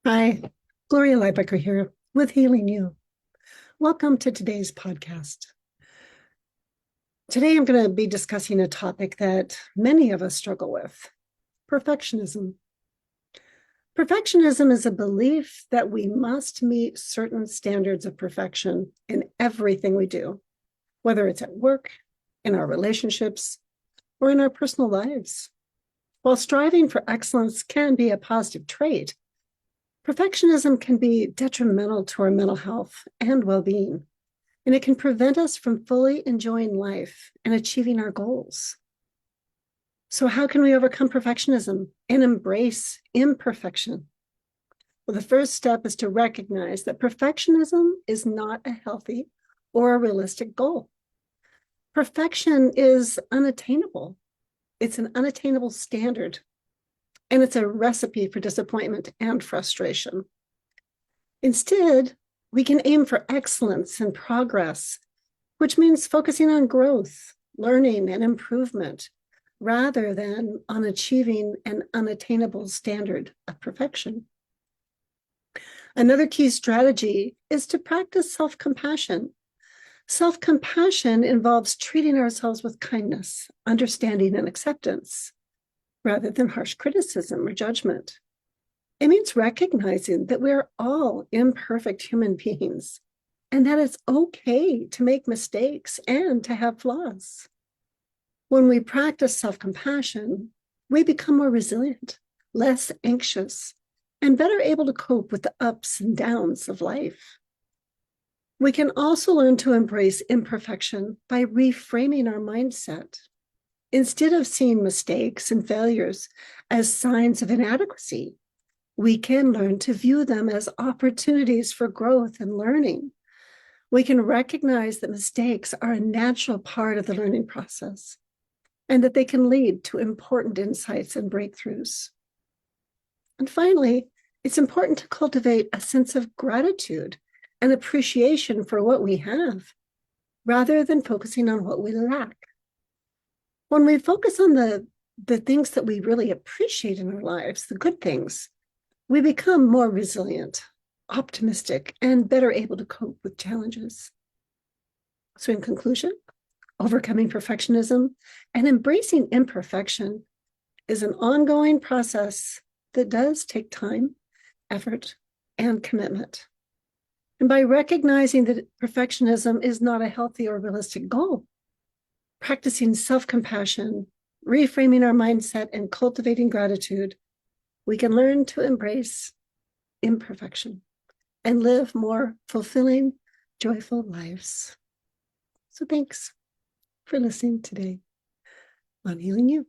Hi, Gloria Lybecker here with Healing You. Welcome to today's podcast. Today I'm going to be discussing a topic that many of us struggle with: perfectionism. Perfectionism is a belief that we must meet certain standards of perfection in everything we do, whether it's at work, in our relationships, or in our personal lives. While striving for excellence can be a positive trait, perfectionism can be detrimental to our mental health and well-being, and it can prevent us from fully enjoying life and achieving our goals. So, how can we overcome perfectionism and embrace imperfection? Well, the first step is to recognize that perfectionism is not a healthy or a realistic goal. Perfection is unattainable. It's an unattainable standard, and it's a recipe for disappointment and frustration. Instead, we can aim for excellence and progress, which means focusing on growth, learning, and improvement, rather than on achieving an unattainable standard of perfection. Another key strategy is to practice self-compassion. Self-compassion involves treating ourselves with kindness, understanding, and acceptance, rather than harsh criticism or judgment. It means recognizing that we're all imperfect human beings and that it's okay to make mistakes and to have flaws. When we practice self-compassion, we become more resilient, less anxious, and better able to cope with the ups and downs of life. We can also learn to embrace imperfection by reframing our mindset. Instead of seeing mistakes and failures as signs of inadequacy, we can learn to view them as opportunities for growth and learning. We can recognize that mistakes are a natural part of the learning process and that they can lead to important insights and breakthroughs. And finally, it's important to cultivate a sense of gratitude and appreciation for what we have, rather than focusing on what we lack. When we focus on the things that we really appreciate in our lives, the good things, we become more resilient, optimistic, and better able to cope with challenges. So, in conclusion, overcoming perfectionism and embracing imperfection is an ongoing process that does take time, effort, and commitment. And by recognizing that perfectionism is not a healthy or realistic goal, practicing self-compassion, reframing our mindset, and cultivating gratitude, we can learn to embrace imperfection and live more fulfilling, joyful lives. So thanks for listening today on Healing You.